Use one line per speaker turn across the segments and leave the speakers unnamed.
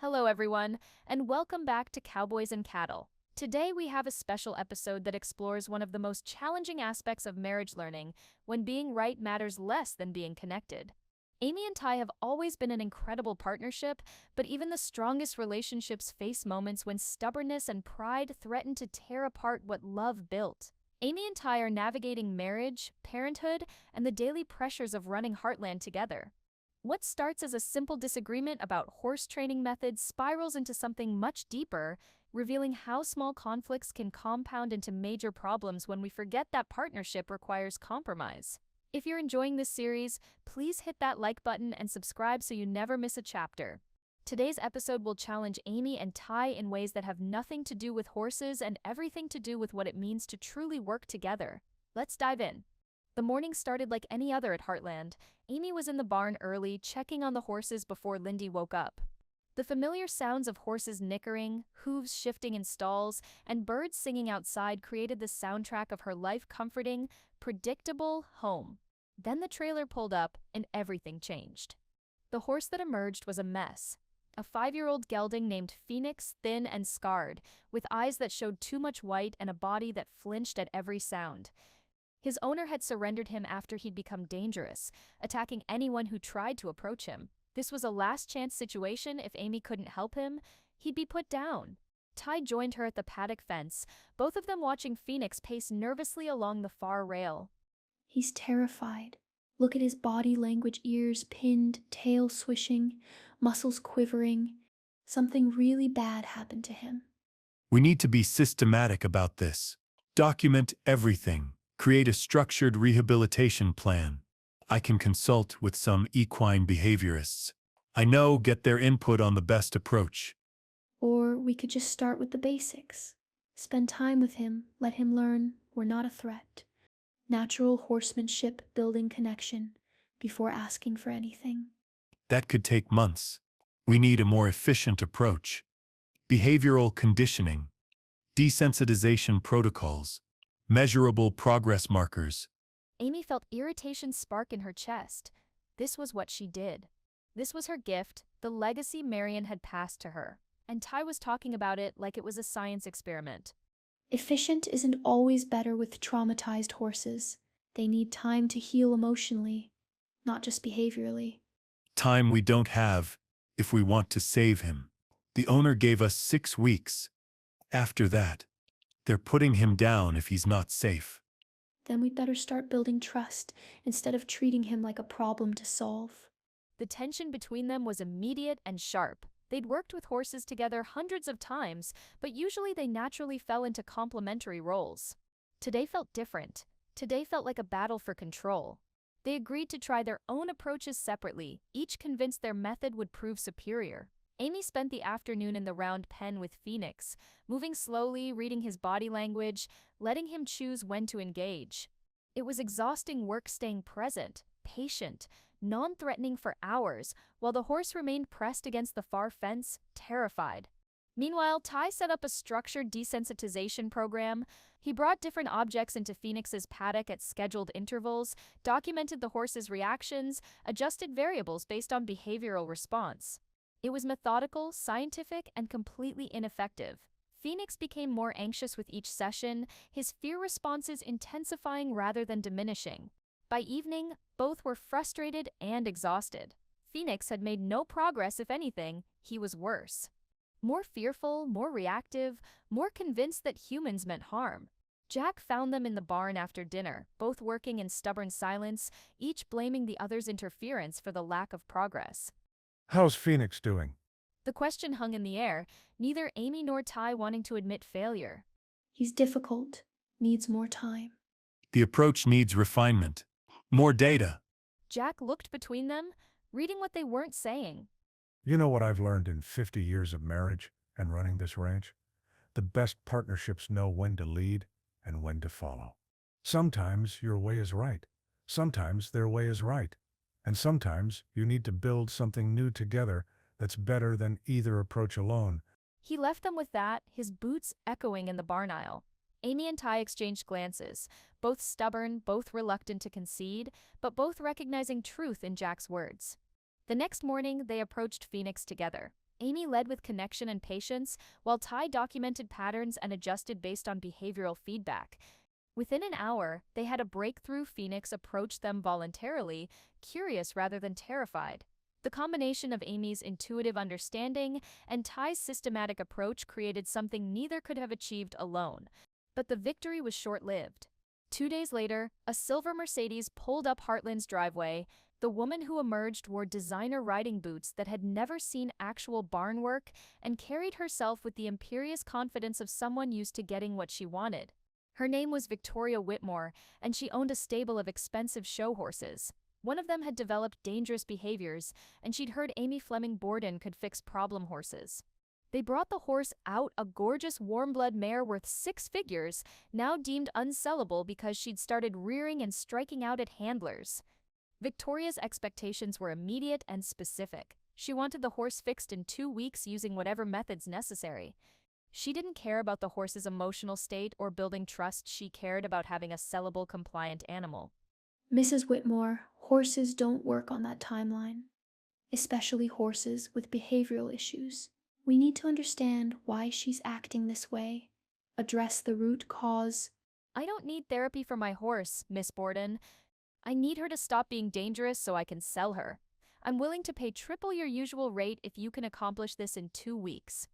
Hello, everyone, and welcome back to Cowboys and Cattle. Today, we have a special episode that explores one of the most challenging aspects of marriage learning when being right matters less than being connected. Amy and Ty have always been an incredible partnership, but even the strongest relationships face moments when stubbornness and pride threaten to tear apart what love built. Amy and Ty are navigating marriage, parenthood, and the daily pressures of running Heartland together. What starts as a simple disagreement about horse training methods spirals into something much deeper, revealing how small conflicts can compound into major problems when we forget that partnership requires compromise. If you're enjoying this series, please hit that like button and subscribe so you never miss a chapter. Today's episode will challenge Amy and Ty in ways that have nothing to do with horses and everything to do with what it means to truly work together. Let's dive in. The morning started like any other at Heartland. Amy was in the barn early, checking on the horses before Lindy woke up. The familiar sounds of horses nickering, hooves shifting in stalls, and birds singing outside created the soundtrack of her life-comforting, predictable home. Then the trailer pulled up, and everything changed. The horse that emerged was a mess. A 5-year-old gelding named Phoenix, thin and scarred, with eyes that showed too much white and a body that flinched at every sound. His owner had surrendered him after he'd become dangerous, attacking anyone who tried to approach him. This was a last-chance situation. If Amy couldn't help him, he'd be put down. Ty joined her at the paddock fence, both of them watching Phoenix pace nervously along the far rail.
He's terrified. Look at his body language, ears pinned, tail swishing, muscles quivering. Something really bad happened to him.
We need to be systematic about this. Document everything. Create a structured rehabilitation plan. I can consult with some equine behaviorists. Get their input on the best approach.
Or we could just start with the basics. Spend time with him, let him learn we're not a threat. Natural horsemanship, building connection, before asking for anything.
That could take months. We need a more efficient approach. Behavioral conditioning, desensitization protocols, measurable progress markers.
Amy felt irritation spark in her chest. This was what she did. This was her gift, the legacy Marion had passed to her. And Ty was talking about it like it was a science experiment.
Efficient isn't always better with traumatized horses. They need time to heal emotionally, not just behaviorally.
Time we don't have if we want to save him. The owner gave us 6 weeks. After that, they're putting him down if he's not safe.
Then we'd better start building trust instead of treating him like a problem to solve.
The tension between them was immediate and sharp. They'd worked with horses together hundreds of times, but usually they naturally fell into complementary roles. Today felt different. Today felt like a battle for control. They agreed to try their own approaches separately, each convinced their method would prove superior. Amy spent the afternoon in the round pen with Phoenix, moving slowly, reading his body language, letting him choose when to engage. It was exhausting work staying present, patient, non-threatening for hours, while the horse remained pressed against the far fence, terrified. Meanwhile, Ty set up a structured desensitization program. He brought different objects into Phoenix's paddock at scheduled intervals, documented the horse's reactions, adjusted variables based on behavioral response. It was methodical, scientific, and completely ineffective. Phoenix became more anxious with each session, his fear responses intensifying rather than diminishing. By evening, both were frustrated and exhausted. Phoenix had made no progress. If anything, he was worse. More fearful, more reactive, more convinced that humans meant harm. Jack found them in the barn after dinner, both working in stubborn silence, each blaming the other's interference for the lack of progress.
How's Phoenix doing?
The question hung in the air, neither Amy nor Ty wanting to admit failure.
He's difficult, needs more time.
The approach needs refinement. More data.
Jack looked between them, reading what they weren't saying.
You know what I've learned in 50 years of marriage and running this ranch? The best partnerships know when to lead and when to follow. Sometimes your way is right. Sometimes their way is right. And sometimes you need to build something new together that's better than either approach alone.
He left them with that, his boots echoing in the barn aisle. Amy and Ty exchanged glances, both stubborn, both reluctant to concede, but both recognizing truth in Jack's words. The next morning, they approached Phoenix together. Amy led with connection and patience, while Ty documented patterns and adjusted based on behavioral feedback. Within an hour, they had a breakthrough. Phoenix approached them voluntarily, curious rather than terrified. The combination of Amy's intuitive understanding and Ty's systematic approach created something neither could have achieved alone. But the victory was short-lived. 2 days later, a silver Mercedes pulled up Heartland's driveway. The woman who emerged wore designer riding boots that had never seen actual barn work and carried herself with the imperious confidence of someone used to getting what she wanted. Her name was Victoria Whitmore, and she owned a stable of expensive show horses. One of them had developed dangerous behaviors, and she'd heard Amy Fleming Borden could fix problem horses. They brought the horse out, a gorgeous warm-blood mare worth 6 figures, now deemed unsellable because she'd started rearing and striking out at handlers. Victoria's expectations were immediate and specific. She wanted the horse fixed in 2 weeks using whatever methods necessary. She didn't care about the horse's emotional state or building trust. She cared about having a sellable, compliant animal.
Mrs. Whitmore, horses don't work on that timeline, especially horses with behavioral issues. We need to understand why she's acting this way, address the root cause.
I don't need therapy for my horse, Miss Borden. I need her to stop being dangerous so I can sell her. I'm willing to pay triple your usual rate if you can accomplish this in 2 weeks.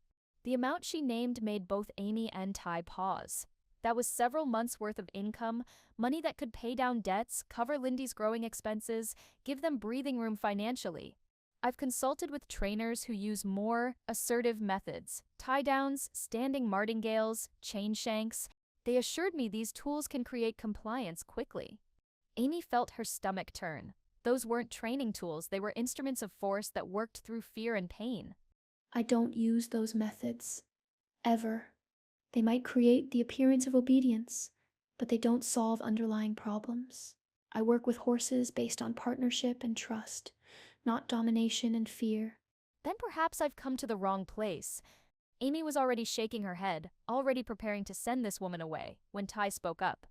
The amount she named made both Amy and Ty pause. That was several months' worth of income, money that could pay down debts, cover Lindy's growing expenses, give them breathing room financially. I've consulted with trainers who use more assertive methods, tie-downs, standing martingales, chain shanks. They assured me these tools can create compliance quickly. Amy felt her stomach turn. Those weren't training tools, they were instruments of force that worked through fear and pain.
I don't use those methods. Ever. They might create the appearance of obedience, but they don't solve underlying problems. I work with horses based on partnership and trust, not domination and fear.
Then perhaps I've come to the wrong place. Amy was already shaking her head, already preparing to send this woman away, when Ty spoke up.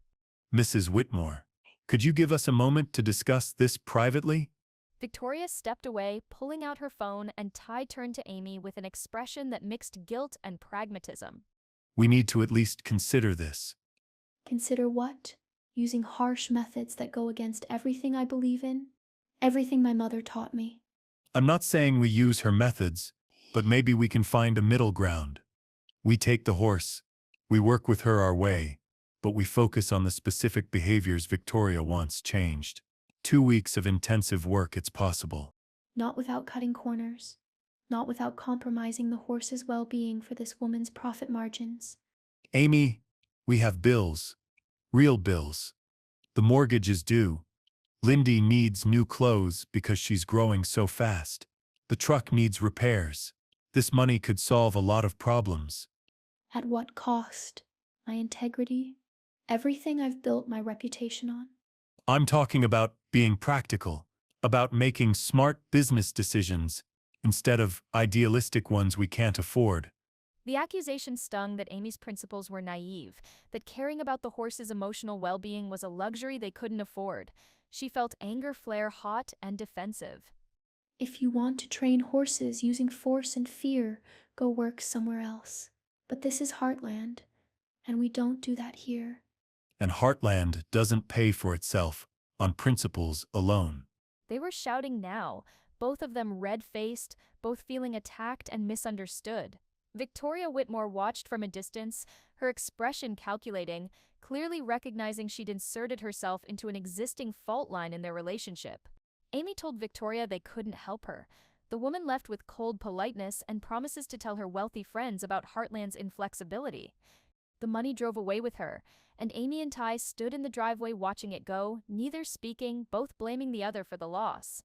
Mrs. Whitmore, could you give us a moment to discuss this privately?
Victoria stepped away, pulling out her phone, and Ty turned to Amy with an expression that mixed guilt and pragmatism.
We need to at least consider this.
Consider what? Using harsh methods that go against everything I believe in? Everything my mother taught me.
I'm not saying we use her methods, but maybe we can find a middle ground. We take the horse, we work with her our way, but we focus on the specific behaviors Victoria wants changed. 2 weeks of intensive work, it's possible.
Not without cutting corners. Not without compromising the horse's well-being for this woman's profit margins.
Amy, we have bills. Real bills. The mortgage is due. Lindy needs new clothes because she's growing so fast. The truck needs repairs. This money could solve a lot of problems.
At what cost? My integrity? Everything I've built my reputation on?
I'm talking about being practical, about making smart business decisions instead of idealistic ones we can't afford.
The accusation stung that Amy's principles were naive, that caring about the horse's emotional well-being was a luxury they couldn't afford. She felt anger flare hot and defensive.
If you want to train horses using force and fear, go work somewhere else. But this is Heartland, and we don't do that here.
And Heartland doesn't pay for itself on principles alone.
They were shouting now, both of them red-faced, both feeling attacked and misunderstood. Victoria Whitmore watched from a distance, her expression calculating, clearly recognizing she'd inserted herself into an existing fault line in their relationship. Amy told Victoria they couldn't help her. The woman left with cold politeness and promises to tell her wealthy friends about Heartland's inflexibility. The money drove away with her, and Amy and Ty stood in the driveway watching it go, neither speaking, both blaming the other for the loss.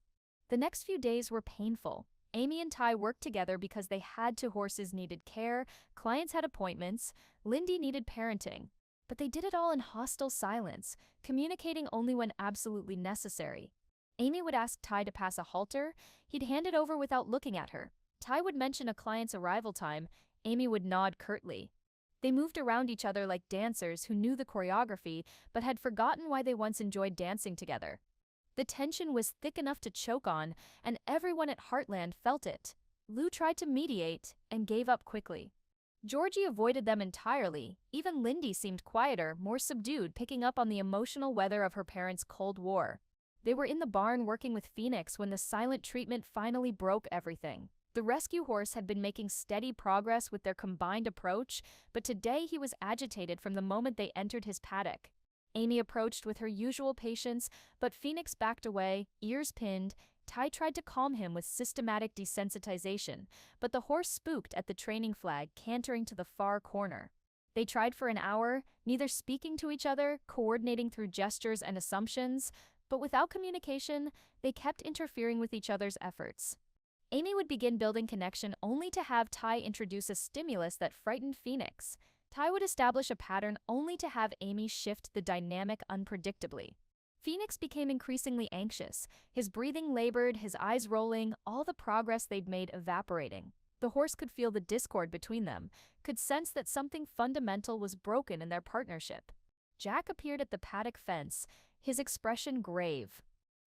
The next few days were painful. Amy and Ty worked together because they had to. Horses needed care, clients had appointments, Lindy needed parenting. But they did it all in hostile silence, communicating only when absolutely necessary. Amy would ask Ty to pass a halter, he'd hand it over without looking at her. Ty would mention a client's arrival time, Amy would nod curtly. They moved around each other like dancers who knew the choreography but had forgotten why they once enjoyed dancing together. The tension was thick enough to choke on, and everyone at Heartland felt it. Lou tried to mediate and gave up quickly. Georgie avoided them entirely. Even Lindy seemed quieter, more subdued, picking up on the emotional weather of her parents' Cold War. They were in the barn working with Phoenix when the silent treatment finally broke everything. The rescue horse had been making steady progress with their combined approach, but today he was agitated from the moment they entered his paddock. Amy approached with her usual patience, but Phoenix backed away, ears pinned. Ty tried to calm him with systematic desensitization, but the horse spooked at the training flag, cantering to the far corner. They tried for an hour, neither speaking to each other, coordinating through gestures and assumptions, but without communication, they kept interfering with each other's efforts. Amy would begin building connection only to have Ty introduce a stimulus that frightened Phoenix. Ty would establish a pattern only to have Amy shift the dynamic unpredictably. Phoenix became increasingly anxious, his breathing labored, his eyes rolling, all the progress they'd made evaporating. The horse could feel the discord between them, could sense that something fundamental was broken in their partnership. Jack appeared at the paddock fence, his expression grave.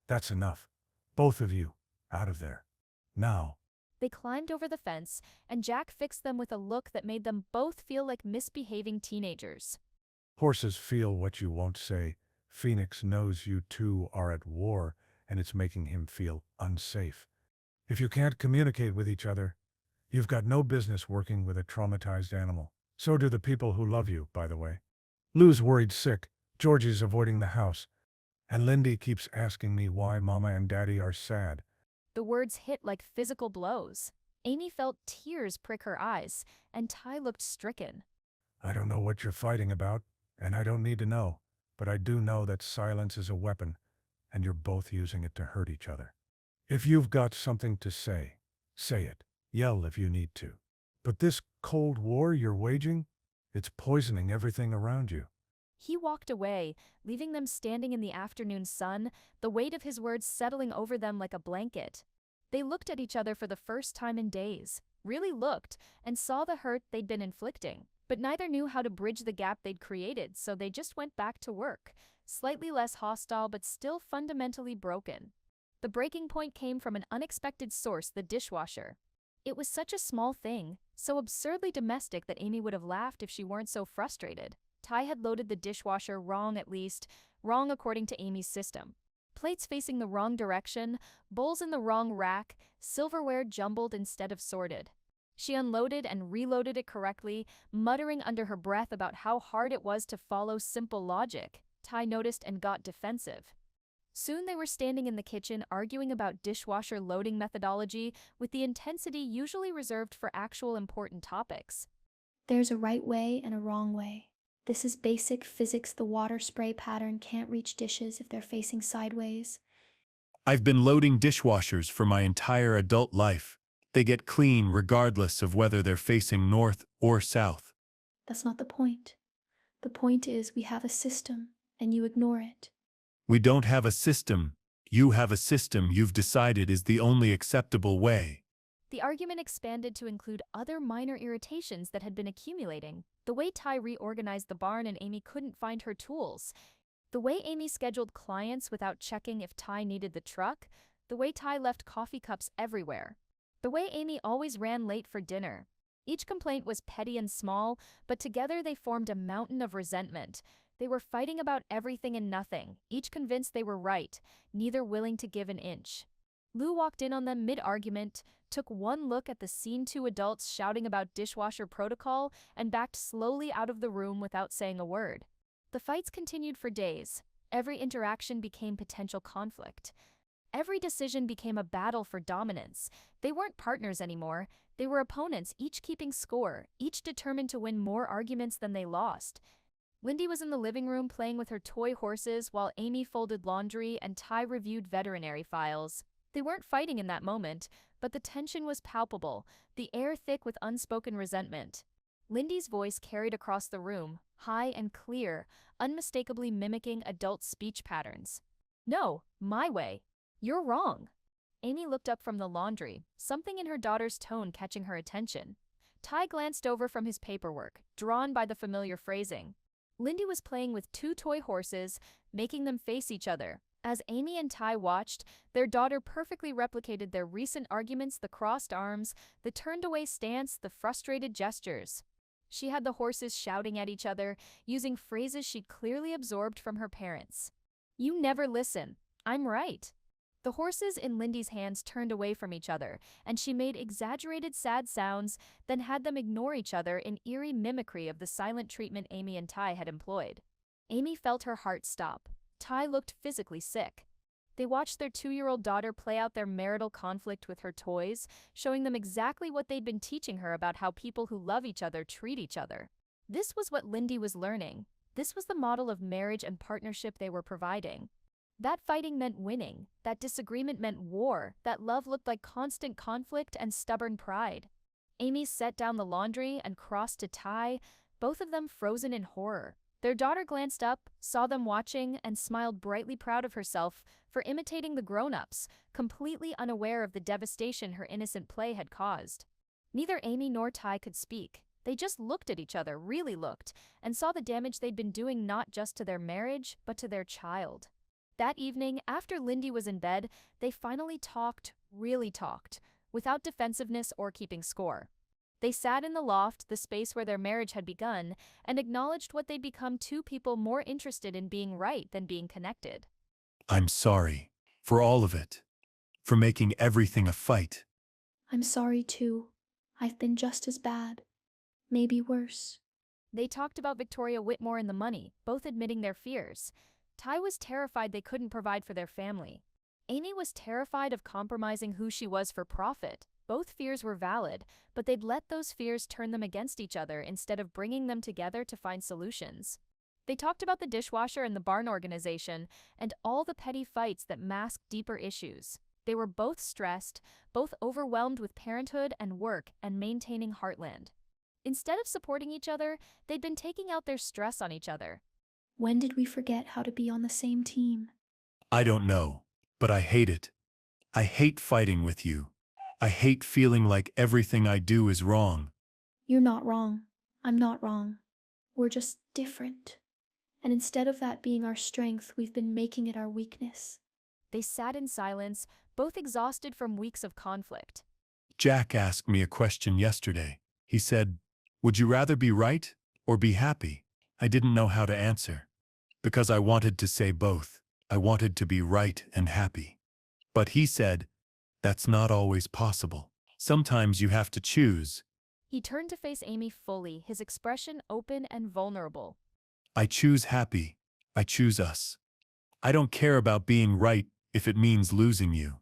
That's enough. Both of you, out of there. Now.
They climbed over the fence, and Jack fixed them with a look that made them both feel like misbehaving teenagers.
Horses feel what you won't say. Phoenix knows you two are at war, and it's making him feel unsafe. If you can't communicate with each other, you've got no business working with a traumatized animal. So do the people who love you, by the way. Lou's worried sick, Georgie's avoiding the house, and Lindy keeps asking me why Mama and Daddy are sad.
The words hit like physical blows. Amy felt tears prick her eyes, and Ty looked stricken.
I don't know what you're fighting about, and I don't need to know, but I do know that silence is a weapon, and you're both using it to hurt each other. If you've got something to say it. Yell if you need to. But this Cold War you're waging, it's poisoning everything around you.
He walked away, leaving them standing in the afternoon sun, the weight of his words settling over them like a blanket. They looked at each other for the first time in days, really looked, and saw the hurt they'd been inflicting. But neither knew how to bridge the gap they'd created, so they just went back to work, slightly less hostile but still fundamentally broken. The breaking point came from an unexpected source, the dishwasher. It was such a small thing, so absurdly domestic that Amy would have laughed if she weren't so frustrated. Ty had loaded the dishwasher wrong, at least, wrong according to Amy's system. Plates facing the wrong direction, bowls in the wrong rack, silverware jumbled instead of sorted. She unloaded and reloaded it correctly, muttering under her breath about how hard it was to follow simple logic. Ty noticed and got defensive. Soon they were standing in the kitchen arguing about dishwasher loading methodology with the intensity usually reserved for actual important topics.
There's a right way and a wrong way. This is basic physics. The water spray pattern can't reach dishes if they're facing sideways.
I've been loading dishwashers for my entire adult life. They get clean regardless of whether they're facing north or south.
That's not the point. The point is we have a system, and you ignore it.
We don't have a system. You have a system you've decided is the only acceptable way.
The argument expanded to include other minor irritations that had been accumulating. The way Ty reorganized the barn and Amy couldn't find her tools. The way Amy scheduled clients without checking if Ty needed the truck. The way Ty left coffee cups everywhere. The way Amy always ran late for dinner. Each complaint was petty and small, but together they formed a mountain of resentment. They were fighting about everything and nothing, each convinced they were right, neither willing to give an inch. Lou walked in on them mid-argument, took one look at the scene, two adults shouting about dishwasher protocol, and backed slowly out of the room without saying a word. The fights continued for days. Every interaction became potential conflict. Every decision became a battle for dominance. They weren't partners anymore. They were opponents, each keeping score, each determined to win more arguments than they lost. Lindy was in the living room playing with her toy horses while Amy folded laundry and Ty reviewed veterinary files. They weren't fighting in that moment, but the tension was palpable, the air thick with unspoken resentment. Lindy's voice carried across the room, high and clear, unmistakably mimicking adult speech patterns. "No, my way. You're wrong." Amy looked up from the laundry, something in her daughter's tone catching her attention. Ty glanced over from his paperwork, drawn by the familiar phrasing. Lindy was playing with two toy horses, making them face each other, As Amy and Ty watched, their daughter perfectly replicated their recent arguments, the crossed arms, the turned-away stance, the frustrated gestures. She had the horses shouting at each other, using phrases she'd clearly absorbed from her parents. "You never listen. I'm right." The horses in Lindy's hands turned away from each other, and she made exaggerated sad sounds, then had them ignore each other in eerie mimicry of the silent treatment Amy and Ty had employed. Amy felt her heart stop. Ty looked physically sick. They watched their 2-year-old daughter play out their marital conflict with her toys, showing them exactly what they'd been teaching her about how people who love each other treat each other. This was what Lindy was learning. This was the model of marriage and partnership they were providing. That fighting meant winning, that disagreement meant war, that love looked like constant conflict and stubborn pride. Amy set down the laundry and crossed to Ty, both of them frozen in horror. Their daughter glanced up, saw them watching, and smiled brightly, proud of herself for imitating the grown-ups, completely unaware of the devastation her innocent play had caused. Neither Amy nor Ty could speak. They just looked at each other, really looked, and saw the damage they'd been doing not just to their marriage, but to their child. That evening, after Lindy was in bed, they finally talked, really talked, without defensiveness or keeping score. They sat in the loft, the space where their marriage had begun, and acknowledged what they'd become, two people more interested in being right than being connected.
I'm sorry for all of it, for making everything a fight.
I'm sorry too. I've been just as bad. Maybe worse.
They talked about Victoria Whitmore and the money, both admitting their fears. Ty was terrified they couldn't provide for their family. Amy was terrified of compromising who she was for profit. Both fears were valid, but they'd let those fears turn them against each other instead of bringing them together to find solutions. They talked about the dishwasher and the barn organization, and all the petty fights that masked deeper issues. They were both stressed, both overwhelmed with parenthood and work and maintaining Heartland. Instead of supporting each other, they'd been taking out their stress on each other.
When did we forget how to be on the same team?
I don't know, but I hate it. I hate fighting with you. I hate feeling like everything I do is wrong.
You're not wrong. I'm not wrong. We're just different. And instead of that being our strength, we've been making it our weakness.
They sat in silence, both exhausted from weeks of conflict.
Jack asked me a question yesterday. He said, "Would you rather be right or be happy?" I didn't know how to answer. Because I wanted to say both. I wanted to be right and happy. But he said, that's not always possible. Sometimes you have to choose.
He turned to face Amy fully, his expression open and vulnerable.
I choose happy. I choose us. I don't care about being right if it means losing you.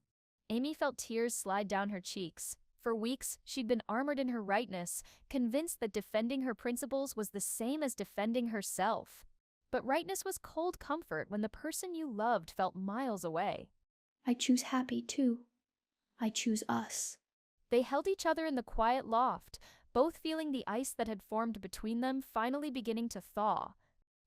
Amy felt tears slide down her cheeks. For weeks, she'd been armored in her rightness, convinced that defending her principles was the same as defending herself. But rightness was cold comfort when the person you loved felt miles away.
I choose happy too. I choose us.
They held each other in the quiet loft, both feeling the ice that had formed between them finally beginning to thaw.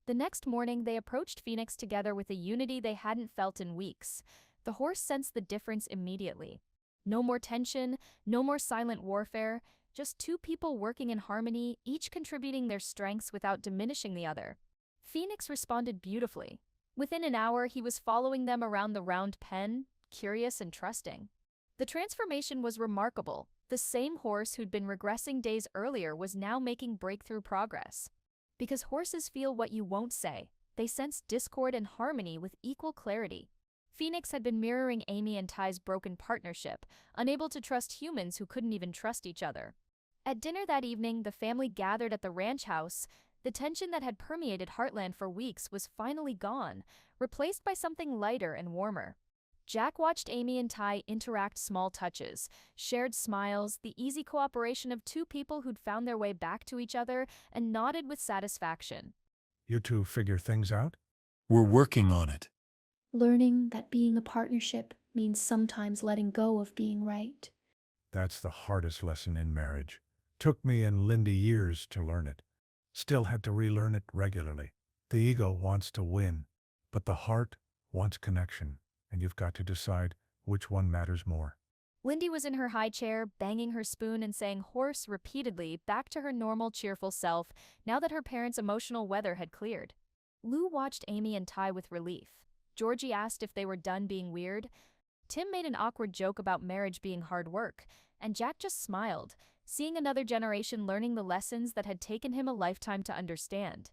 The next morning, they approached Phoenix together with a unity they hadn't felt in weeks. The horse sensed the difference immediately. No more tension, no more silent warfare, just two people working in harmony, each contributing their strengths without diminishing the other. Phoenix responded beautifully. Within an hour, he was following them around the round pen, curious and trusting. The transformation was remarkable. The same horse who'd been regressing days earlier was now making breakthrough progress. Because horses feel what you won't say, they sense discord and harmony with equal clarity. Phoenix had been mirroring Amy and Ty's broken partnership, unable to trust humans who couldn't even trust each other. At dinner that evening, the family gathered at the ranch house. The tension that had permeated Heartland for weeks was finally gone, replaced by something lighter and warmer. Jack watched Amy and Ty interact, small touches, shared smiles, the easy cooperation of two people who'd found their way back to each other, and nodded with satisfaction.
You two figure things out?
We're working on it.
Learning that being a partnership means sometimes letting go of being right.
That's the hardest lesson in marriage. Took me and Lindy years to learn it. Still had to relearn it regularly. The ego wants to win, but the heart wants connection, and you've got to decide which one matters more.
Lindy was in her high chair, banging her spoon and saying horse repeatedly, back to her normal cheerful self, now that her parents' emotional weather had cleared. Lou watched Amy and Ty with relief. Georgie asked if they were done being weird. Tim made an awkward joke about marriage being hard work, and Jack just smiled, seeing another generation learning the lessons that had taken him a lifetime to understand.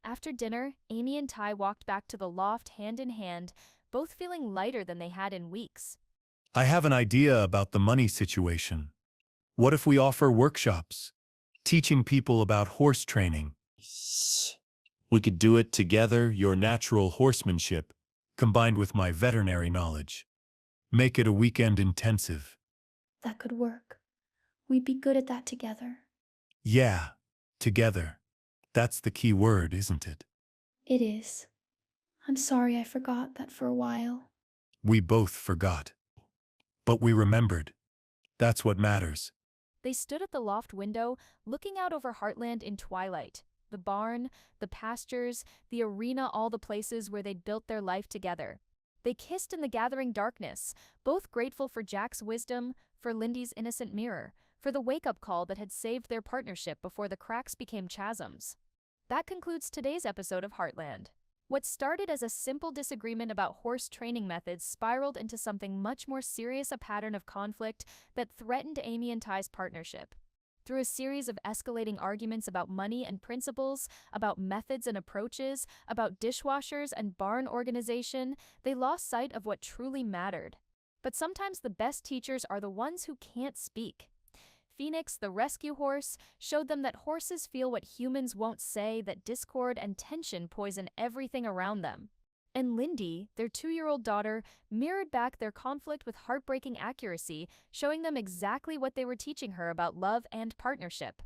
After dinner, Amy and Ty walked back to the loft hand in hand, both feeling lighter than they had in weeks.
I have an idea about the money situation. What if we offer workshops, teaching people about horse training? We could do it together, your natural horsemanship, combined with my veterinary knowledge. Make it a weekend intensive.
That could work. We'd be good at that together.
Yeah, together. That's the key word, isn't it?
It is. I'm sorry I forgot that for a while.
We both forgot. But we remembered. That's what matters.
They stood at the loft window, looking out over Heartland in twilight. The barn, the pastures, the arena, all the places where they'd built their life together. They kissed in the gathering darkness, both grateful for Jack's wisdom, for Lindy's innocent mirror, for the wake-up call that had saved their partnership before the cracks became chasms. That concludes today's episode of Heartland. What started as a simple disagreement about horse training methods spiraled into something much more serious, a pattern of conflict that threatened Amy and Ty's partnership. Through a series of escalating arguments about money and principles, about methods and approaches, about dishwashers and barn organization, they lost sight of what truly mattered. But sometimes the best teachers are the ones who can't speak. Phoenix, the rescue horse, showed them that horses feel what humans won't say, that discord and tension poison everything around them. And Lindy, their 2-year-old daughter, mirrored back their conflict with heartbreaking accuracy, showing them exactly what they were teaching her about love and partnership.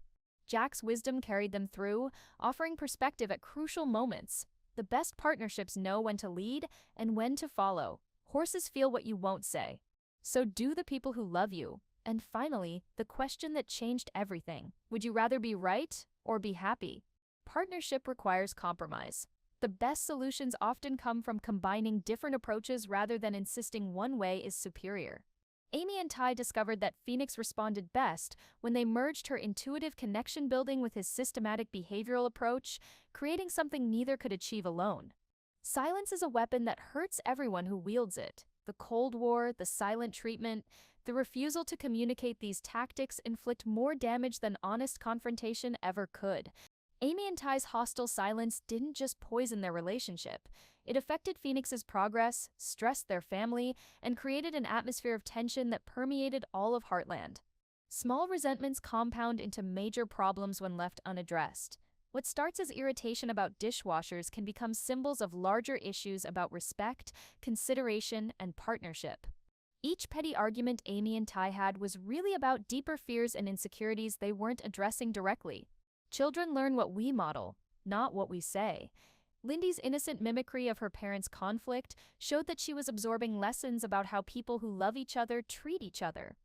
Jack's wisdom carried them through, offering perspective at crucial moments. The best partnerships know when to lead and when to follow. Horses feel what you won't say. So do the people who love you. And finally, the question that changed everything. Would you rather be right or be happy? Partnership requires compromise. The best solutions often come from combining different approaches rather than insisting one way is superior. Amy and Ty discovered that Phoenix responded best when they merged her intuitive connection building with his systematic behavioral approach, creating something neither could achieve alone. Silence is a weapon that hurts everyone who wields it. The Cold War, the silent treatment, the refusal to communicate, these tactics inflict more damage than honest confrontation ever could. Amy and Ty's hostile silence didn't just poison their relationship. It affected Phoenix's progress, stressed their family, and created an atmosphere of tension that permeated all of Heartland. Small resentments compound into major problems when left unaddressed. What starts as irritation about dishwashers can become symbols of larger issues about respect, consideration, and partnership. Each petty argument Amy and Ty had was really about deeper fears and insecurities they weren't addressing directly. Children learn what we model, not what we say. Lindy's innocent mimicry of her parents' conflict showed that she was absorbing lessons about how people who love each other treat each other.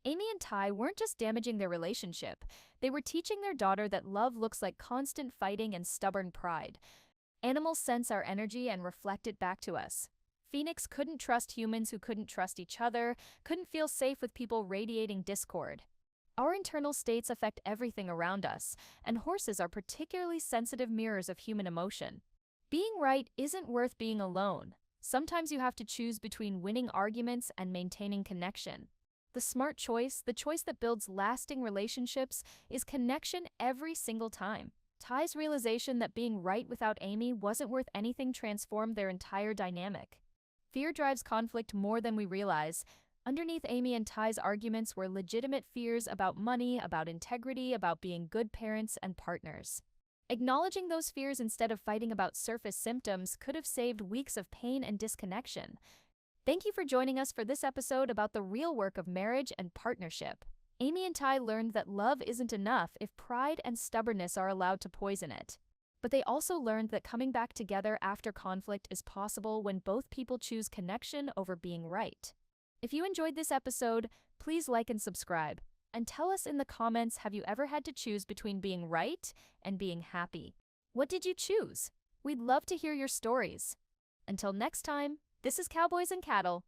Amy and Ty weren't just damaging their relationship, they were teaching their daughter that love looks like constant fighting and stubborn pride. Animals sense our energy and reflect it back to us. Phoenix couldn't trust humans who couldn't trust each other, couldn't feel safe with people radiating discord. Our internal states affect everything around us, and horses are particularly sensitive mirrors of human emotion. Being right isn't worth being alone. Sometimes you have to choose between winning arguments and maintaining connection. The smart choice, the choice that builds lasting relationships, is connection every single time. Ty's realization that being right without Amy wasn't worth anything transformed their entire dynamic. Fear drives conflict more than we realize. Underneath Amy and Ty's arguments were legitimate fears about money, about integrity, about being good parents and partners. Acknowledging those fears instead of fighting about surface symptoms could have saved weeks of pain and disconnection. Thank you for joining us for this episode about the real work of marriage and partnership. Amy and Ty learned that love isn't enough if pride and stubbornness are allowed to poison it. But they also learned that coming back together after conflict is possible when both people choose connection over being right. If you enjoyed this episode, please like and subscribe. And tell us in the comments, have you ever had to choose between being right and being happy? What did you choose? We'd love to hear your stories. Until next time, this is Cowboys and Cattle.